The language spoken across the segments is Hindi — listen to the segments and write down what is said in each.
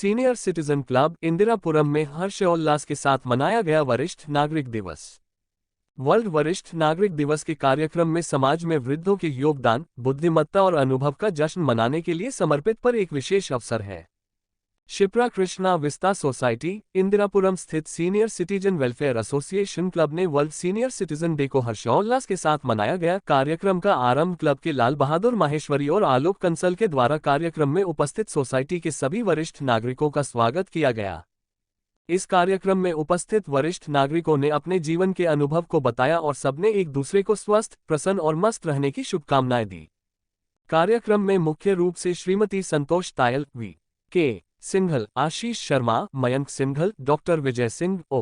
सीनियर सिटीजन क्लब इंदिरापुरम में हर्षोल्लास के साथ मनाया गया वरिष्ठ नागरिक दिवस। वर्ल्ड वरिष्ठ नागरिक दिवस के कार्यक्रम में समाज में वृद्धों के योगदान, बुद्धिमत्ता और अनुभव का जश्न मनाने के लिए समर्पित पर एक विशेष अवसर है। शिप्रा कृष्णा विस्ता सोसाइटी, इंदिरापुरम स्थित senior citizen welfare association club ने वर्ल्ड सीनियर सिटीजन डे को हर्षोल्लास के साथ मनाया गया। कार्यक्रम का आरंभ क्लब के लाल बहादुर माहेश्वरी और आलोक कंसल के द्वारा कार्यक्रम में उपस्थित सोसाइटी के सभी वरिष्ठ नागरिकों का स्वागत किया गया। इस कार्यक्रम में उपस्थित वरिष्ठ नागरिकों ने अपने जीवन के अनुभव को बताया और सबने एक दूसरे को स्वस्थ, प्रसन्न और मस्त रहने की शुभकामनाएं दी। कार्यक्रम में मुख्य रूप से श्रीमती संतोष तायल, वी के Singhal, Ashish Sharma, Mayank Singhal, doctor Vijay Singh, O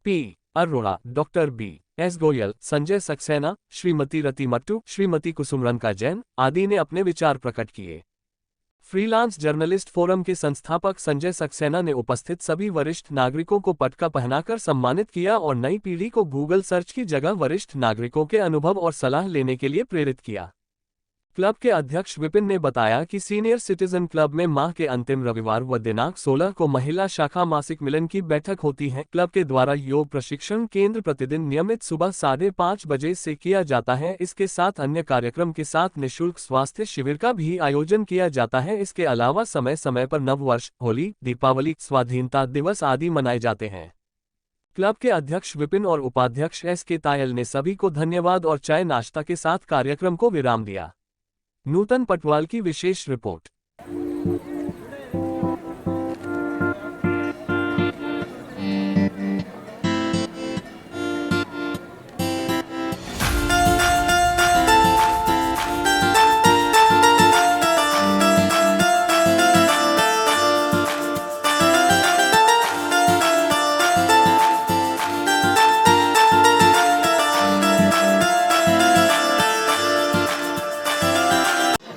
P Arora, doctor B S Goyal, Sanjay Saxena, Shrimati रति मट्टू, श्रीमती कुसुमरंका जैन आदि ने अपने विचार प्रकट किए। फ्रीलांस जर्नलिस्ट फोरम के संस्थापक संजय सक्सेना ने उपस्थित सभी वरिष्ठ नागरिकों को पटका पहनाकर सम्मानित किया और नई पीढ़ी को गूगल सर्च की जगह वरिष्ठ नागरिकों के अनुभव और सलाह लेने के लिए प्रेरित किया। क्लब के अध्यक्ष विपिन ने बताया कि सीनियर सिटीजन क्लब में माह के अंतिम रविवार व दिनांक 16 को महिला शाखा मासिक मिलन की बैठक होती है। क्लब के द्वारा योग प्रशिक्षण केंद्र प्रतिदिन नियमित सुबह 5:30 बजे से किया जाता है। इसके साथ अन्य कार्यक्रम के साथ निःशुल्क स्वास्थ्य शिविर का भी आयोजन किया जाता है। इसके अलावा समय समय पर नववर्ष, होली, दीपावली, स्वाधीनता दिवस आदि मनाए जाते हैं। क्लब के अध्यक्ष विपिन और उपाध्यक्ष एस के तायल ने सभी को धन्यवाद और चाय नाश्ता के साथ कार्यक्रम को विराम दिया। नूतन पटवाल की विशेष रिपोर्ट।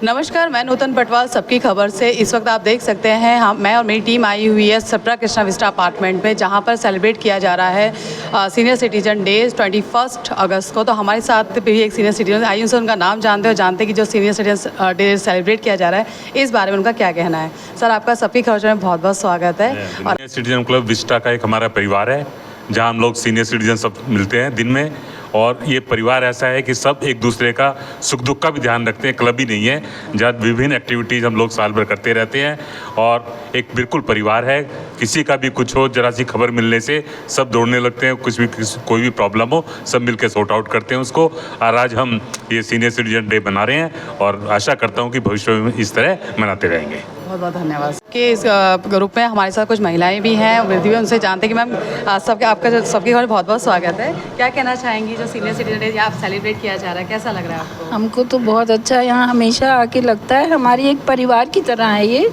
नमस्कार, मैं नूतन पटवाल सबकी खबर से। इस वक्त आप देख सकते हैं मैं और मेरी टीम आई हुई है शिप्रा कृष्णा विस्टा अपार्टमेंट में, जहां पर सेलिब्रेट किया जा रहा है सीनियर सिटीजन डे 21 अगस्त को। तो हमारे साथ भी एक सीनियर सिटीजन आई, उनसे उनका नाम जानते हो, जानते कि जो सीनियर सिटीजन डे सेलिब्रेट किया जा रहा है इस बारे में उनका क्या कहना है। सर, आपका सबकी खबर में बहुत बहुत स्वागत है। सीनियर सिटीजन क्लब विस्टा का एक हमारा परिवार है, जहाँ हम लोग सीनियर सिटीजन सब मिलते हैं दिन में, और ये परिवार ऐसा है कि सब एक दूसरे का सुख दुख का भी ध्यान रखते हैं। क्लब ही नहीं है जहाँ विभिन्न एक्टिविटीज़ हम लोग साल भर करते रहते हैं, और एक बिल्कुल परिवार है। किसी का भी कुछ हो, जरा सी खबर मिलने से सब दौड़ने लगते हैं। कोई भी प्रॉब्लम हो, सब मिलकर सॉर्ट आउट करते हैं उसको। और आज हम ये सीनियर सिटीजन डे बना रहे हैं और आशा करता हूँ कि भविष्य में इस तरह मनाते रहेंगे। बहुत बहुत धन्यवाद। कि इस ग्रुप में हमारे साथ कुछ महिलाएं भी हैं, वृद्धि भी, उनसे जानते हैं कि मैम आपका सबके घर बहुत बहुत स्वागत है। क्या कहना चाहेंगी जो सीनियर सिटीजन डे यहाँ सेलिब्रेट किया जा रहा है, कैसा लग रहा है आपको? हमको तो बहुत अच्छा यहाँ हमेशा आके लगता है, हमारी एक परिवार की तरह है ये।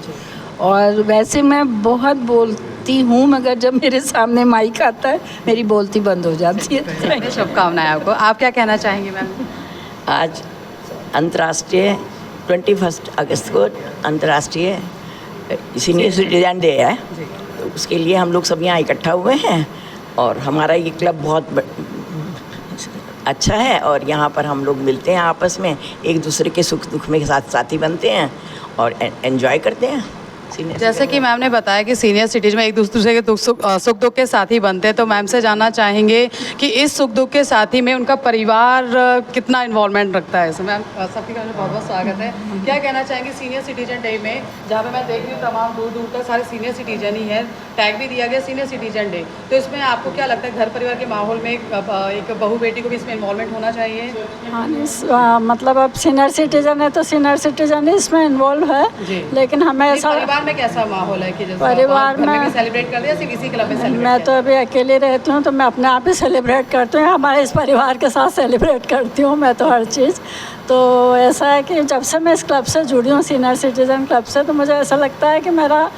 और वैसे मैं बहुत बोलती हूँ, मगर जब मेरे सामने माइक आता है मेरी बोलती बंद हो जाती है। शुभकामनाएं आपको। आप क्या कहना चाहेंगी मैम? आज अंतर्राष्ट्रीय 21 अगस्त को अंतर्राष्ट्रीय सीनियर सिटीजन डे है, तो उसके लिए हम लोग सब यहाँ इकट्ठा हुए हैं। और हमारा ये क्लब बहुत अच्छा है, और यहाँ पर हम लोग मिलते हैं आपस में, एक दूसरे के सुख दुख में साथी बनते हैं और एंजॉय करते हैं। जैसे कि मैम ने बताया कि सीनियर सिटीजन में एक दूसरे के सुख दुख के साथी बनते हैं, तो मैम से जानना चाहेंगे कि इस सुख दुख के साथी में उनका परिवार कितना इन्वॉल्वमेंट रखता है। मैम, सबकी का बहुत बहुत स्वागत है। क्या कहना चाहेंगे सीनियर सिटीजन डे में, जहाँ पे मैं देख रही हूँ तमाम दूर दूर तक सारे सीनियर सिटीजन ही है, टैग भी दिया गया सीनियर सिटीजन डे, तो इसमें आपको क्या लगता है घर परिवार के माहौल में एक बहू बेटी को भी इसमें इन्वॉल्वमेंट होना चाहिए? हाँ, मतलब अब सीनियर सिटीजन है तो सीनियर सिटीजन इसमें इन्वॉल्व है, लेकिन हमें ऐसा में कैसा माहौल है कि जैसे परिवार में सेलिब्रेट कर दिया, सिर्फ इसी क्लब में सेलिब्रेट? मैं तो अभी अकेले रहती हूँ, तो मैं अपने आप ही सेलिब्रेट करती हूँ, हमारे इस परिवार के साथ सेलिब्रेट करती हूँ मैं तो हर चीज़। तो ऐसा है कि जब से मैं इस क्लब से जुड़ी हूँ, सीनियर सिटीजन क्लब से, तो मुझे ऐसा लगता है कि मेरा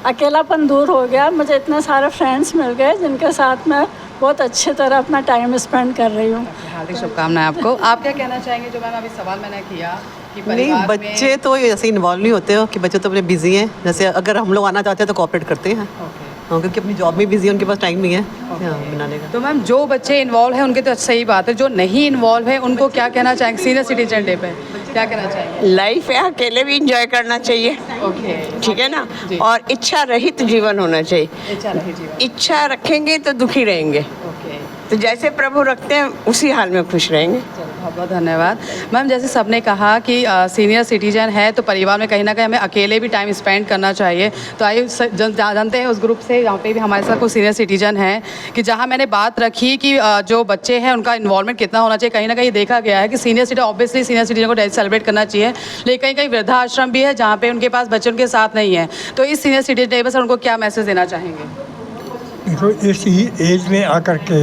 अकेलापन दूर हो गया। मुझे इतने सारे फ्रेंड्स मिल गए जिनके साथ मैं बहुत अच्छी तरह अपना टाइम स्पेंड कर रही हूँ। हार्दिक शुभकामनाएं आपको। आप क्या कहना चाहेंगे जो मैम अभी सवाल मैंने किया कि नहीं, बच्चे तो ऐसे इन्वॉल्व नहीं होते हो कि बच्चे तो अपने बिजी हैं। जैसे अगर हम लोग आना चाहते हैं तो कोऑपरेट करते हैं, हाँ, क्योंकि अपनी जॉब में बिजी है, उनके पास टाइम नहीं है बनाने का। तो मैम, जो बच्चे इन्वॉल्व हैं उनके तो सही बात है, जो नहीं इन्वॉल्व है उनको क्या कहना चाहेंगे सीनियर सिटीजन डे पे, क्या कहना चाहेंगे? लाइफ है, अकेले भी इंजॉय करना चाहिए। ओके, ठीक है ना। जी। और इच्छा रहित जीवन होना चाहिए। इच्छा रही जीवन। इच्छा रखेंगे तो दुखी रहेंगे, ओके, तो जैसे प्रभु रखते हैं उसी हाल में खुश रहेंगे। चलो बहुत बहुत धन्यवाद मैम। जैसे सबने कहा कि सीनियर सिटीजन है तो परिवार में कहीं ना कहीं हमें अकेले भी टाइम स्पेंड करना चाहिए। तो आइए जानते हैं उस ग्रुप से, यहाँ पे भी हमारे साथ कुछ सीनियर सिटीजन हैं, कि जहाँ मैंने बात रखी कि जो बच्चे हैं उनका इन्वॉल्वमेंट कितना होना चाहिए। कहीं ना कहीं देखा गया है कि senior citizen, obviously senior citizen को डे सेलिब्रेट करना चाहिए, लेकिन कहीं कहीं वृद्धाश्रम भी है जहाँ पे उनके पास बच्चे उनके साथ नहीं है। तो इस सीनियर सिटीजन डे पर उनको क्या मैसेज देना चाहेंगे? देखो, इस एज में आकर के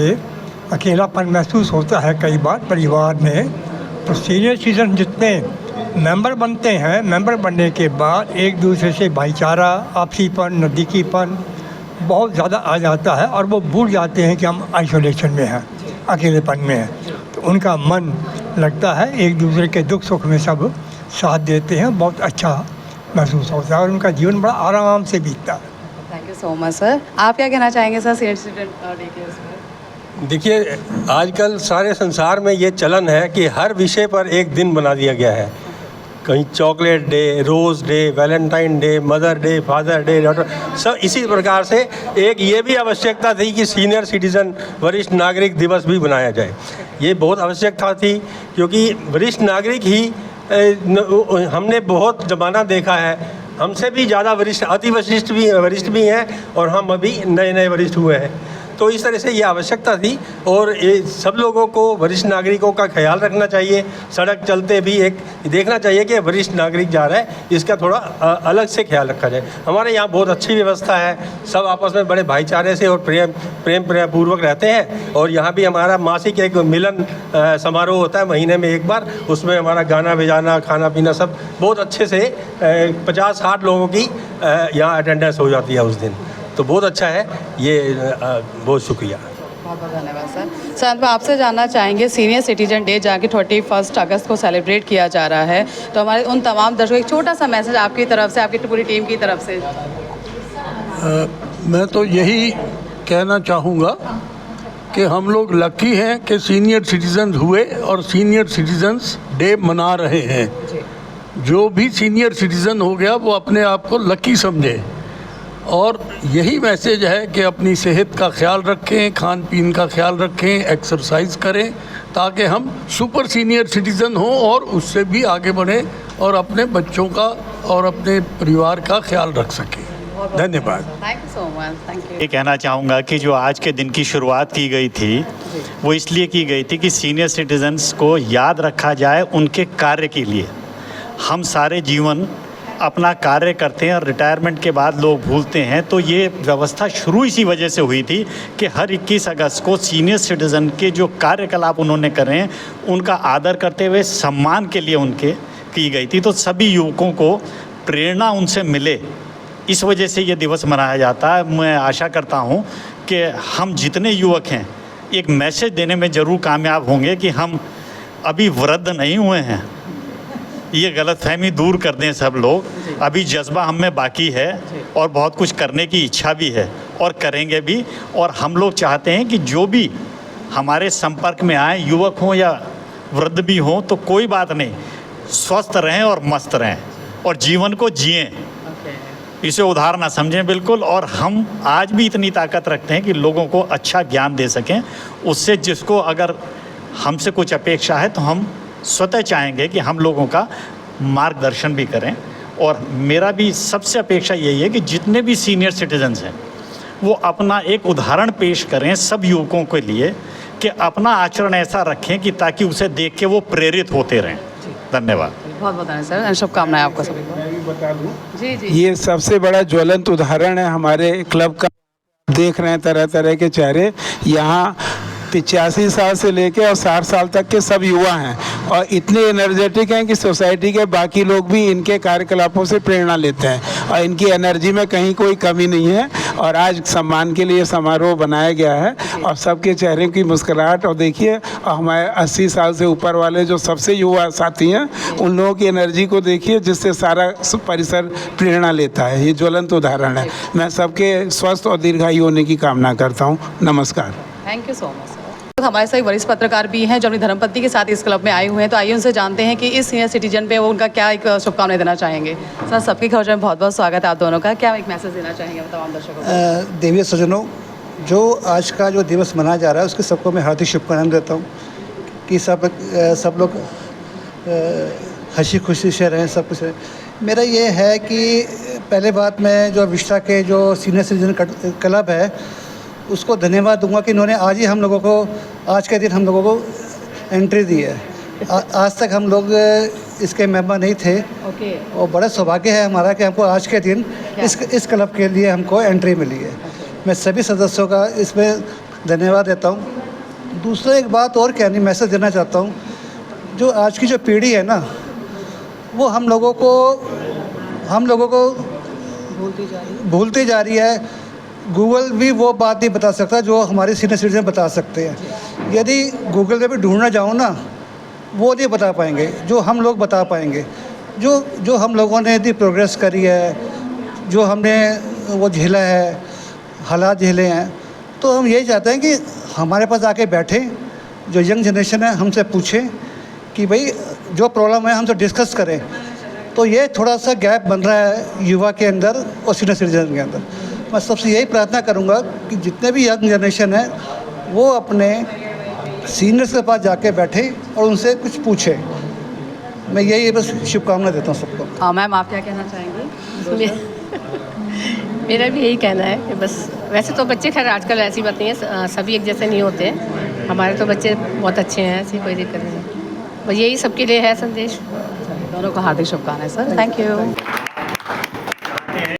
अकेलापन महसूस होता है कई बार परिवार में। तो सीनियर सिटीजन जितने मेंबर बनते हैं, मेंबर बनने के बाद एक दूसरे से भाईचारा, आपसीपन, नज़दीकीपन बहुत ज़्यादा आ जाता है और वो भूल जाते हैं कि हम आइसोलेशन में हैं, अकेलेपन में हैं। तो उनका मन लगता है, एक दूसरे के दुख सुख में सब साथ देते हैं, बहुत अच्छा महसूस होता है और उनका जीवन बड़ा आराम से बीतता है। Thank you so much sir. आप क्या कहना चाहेंगे सर सीनियर सिटीजन डे के उसमें? देखिए, आजकल सारे संसार में ये चलन है कि हर विषय पर एक दिन बना दिया गया है। कहीं chocolate day, rose day, Valentine day, mother day, father day, daughter, सब इसी प्रकार से एक ये भी आवश्यकता थी कि सीनियर सिटीज़न वरिष्ठ नागरिक दिवस भी बनाया जाए। ये बहुत आवश्यकता थी क्योंकि वरिष्ठ नागरिक ही हमने बहुत ज़माना देखा है, हमसे भी ज़्यादा वरिष्ठ, अति वरिष्ठ भी हैं और हम अभी नए नए वरिष्ठ हुए हैं। तो इस तरह से ये आवश्यकता थी और ये सब लोगों को, वरिष्ठ नागरिकों का ख्याल रखना चाहिए। सड़क चलते भी एक देखना चाहिए कि वरिष्ठ नागरिक जा रहा है, इसका थोड़ा अलग से ख्याल रखा जाए। हमारे यहाँ बहुत अच्छी व्यवस्था है, सब आपस में बड़े भाईचारे से और प्रेम पूर्वक रहते हैं। और यहाँ भी हमारा मासिक एक मिलन समारोह होता है महीने में एक बार, उसमें हमारा गाना बजाना, खाना पीना सब बहुत अच्छे से 50-60 लोगों की यहाँ अटेंडेंस हो जाती है उस दिन। तो बहुत अच्छा है ये, बहुत शुक्रिया। बहुत बहुत धन्यवाद सर। सर, अंत में आपसे जानना चाहेंगे, सीनियर सिटीजन डे जहाँ की 31 अगस्त को सेलिब्रेट किया जा रहा है, तो हमारे उन तमाम दर्शकों एक छोटा सा मैसेज आपकी तरफ से, आपकी पूरी टीम की तरफ से। मैं तो यही कहना चाहूँगा कि हम लोग लकी हैं कि सीनियर सिटीजन्स हुए और सीनियर सिटीजन्स डे मना रहे हैं। जो भी सीनियर सिटीज़न हो गया वो अपने आप को लकी समझे और यही मैसेज है कि अपनी सेहत का ख्याल रखें, खान पीन का ख्याल रखें, एक्सरसाइज करें, ताकि हम सुपर सीनियर सिटीज़न हों और उससे भी आगे बढ़ें और अपने बच्चों का और अपने परिवार का ख्याल रख सकें। धन्यवाद। Thank you so much. Thank you. ये कहना चाहूँगा कि जो आज के दिन की शुरुआत की गई थी वो इसलिए की गई थी कि सीनियर सिटीजन्स को याद रखा जाए उनके कार्य के लिए। हम सारे जीवन अपना कार्य करते हैं और रिटायरमेंट के बाद लोग भूलते हैं। तो ये व्यवस्था शुरू इसी वजह से हुई थी कि हर 21 अगस्त को सीनियर सिटीज़न के जो कार्यकलाप उन्होंने करे हैं उनका आदर करते हुए सम्मान के लिए उनके की गई थी। तो सभी युवकों को प्रेरणा उनसे मिले, इस वजह से ये दिवस मनाया जाता है। मैं आशा करता हूँ कि हम जितने युवक हैं एक मैसेज देने में ज़रूर कामयाब होंगे कि हम अभी वृद्ध नहीं हुए हैं, ये गलतफहमी दूर कर दें सब लोग। अभी जज्बा हम में बाकी है और बहुत कुछ करने की इच्छा भी है और करेंगे भी। और हम लोग चाहते हैं कि जो भी हमारे संपर्क में आए, युवक हों या वृद्ध भी हों, तो कोई बात नहीं, स्वस्थ रहें और मस्त रहें और जीवन को जिएं, इसे उधार ना समझें बिल्कुल। और हम आज भी इतनी ताकत रखते हैं कि लोगों को अच्छा ज्ञान दे सकें। उससे जिसको अगर हमसे कुछ अपेक्षा है तो हम स्वतः चाहेंगे कि हम लोगों का मार्गदर्शन भी करें। और मेरा भी सबसे अपेक्षा यही है कि जितने भी सीनियर सिटीजन्स हैं वो अपना एक उदाहरण पेश करें सब युवकों के लिए कि अपना आचरण ऐसा रखें कि ताकि उसे देख के वो प्रेरित होते रहें। धन्यवाद। बहुत बहुत धन्यवाद सर, शुभकामनाएं आपको सभी को। मैं भी बता दूँ, जी जी। ये सबसे बड़ा ज्वलंत उदाहरण है हमारे क्लब का। देख रहे हैं तरह तरह के चेहरे यहाँ, 85 साल से लेकर और 60 साल तक के सब युवा हैं और इतने एनर्जेटिक हैं कि सोसाइटी के बाकी लोग भी इनके कार्यकलापों से प्रेरणा लेते हैं और इनकी एनर्जी में कहीं कोई कमी नहीं है। और आज सम्मान के लिए समारोह बनाया गया है और सबके चेहरे की मुस्कुराहट, और देखिए हमारे 80 साल से ऊपर वाले जो सबसे युवा साथी हैं उन लोगों की एनर्जी को देखिए, जिससे सारा परिसर प्रेरणा लेता है। ये ज्वलंत उदाहरण है। मैं सबके स्वस्थ और दीर्घायु होने की कामना करता हूँ। नमस्कार। Thank you so much. हमारे साथ एक वरिष्ठ पत्रकार भी हैं जो अपनी धर्मपत्नी के साथ इस क्लब में आए हुए हैं, तो आइए उनसे जानते हैं कि इस सीनियर सिटीजन पे वो उनका क्या एक शुभकामनाएं देना चाहेंगे। सर, सबकी खबर में बहुत बहुत स्वागत है आप दोनों का। क्या एक मैसेज देना चाहेंगे तमाम दर्शकों को? देवीय सज्जनों, जो आज का जो दिवस मनाया जा रहा है उसके सबको मैं हार्दिक शुभकामनाएं देता हूँ कि सब लोग हंसी खुशी से रहें, सब कुछ है। मेरा ये है कि पहले बात मैं जो विस्टा के जो सीनियर सिटीजन क्लब है उसको धन्यवाद दूंगा कि इन्होंने आज ही हम लोगों को, आज के दिन हम लोगों को एंट्री दी है। आज तक हम लोग इसके मेंबर नहीं थे और बड़ा सौभाग्य है हमारा कि हमको आज के दिन इस क्लब के लिए हमको एंट्री मिली है। मैं सभी सदस्यों का इसमें धन्यवाद देता हूँ। दूसरा एक बात और कहनी मैसेज देना चाहता हूँ, जो आज की जो पीढ़ी है ना वो हम लोगों को भूलती जा रही है। गूगल भी वो बात नहीं बता सकता जो हमारे सीनियर सिटीजन बता सकते हैं। यदि गूगल पे भी ढूंढना जाऊँ ना वो नहीं बता पाएंगे जो हम लोग बता पाएंगे। जो हम लोगों ने यदि प्रोग्रेस करी है, जो हमने वो झेला है, हालात झेले हैं, तो हम यही चाहते हैं कि हमारे पास आके बैठें, जो यंग जनरेशन है हमसे पूछें कि भाई जो प्रॉब्लम है हमसे डिस्कस करें। तो ये थोड़ा सा गैप बन रहा है युवा के अंदर और सीनियर सिटीजन के अंदर। मैं सबसे यही प्रार्थना करूंगा कि जितने भी यंग जनरेशन है वो अपने सीनियर्स के पास जाके बैठे और उनसे कुछ पूछे। मैं यही बस शुभकामना देता हूँ सबको। हाँ मैम, आप क्या कहना चाहेंगे? मेरा भी यही कहना है कि बस, वैसे तो बच्चे खैर आजकल ऐसी बात नहीं है, सभी एक जैसे नहीं होते हैं। हमारे तो बच्चे बहुत अच्छे हैं, ऐसी कोई दिक्कत नहीं। बस यही सबके लिए है संदेश। दोनों को हार्दिक शुभकामनाएं सर। Thank you.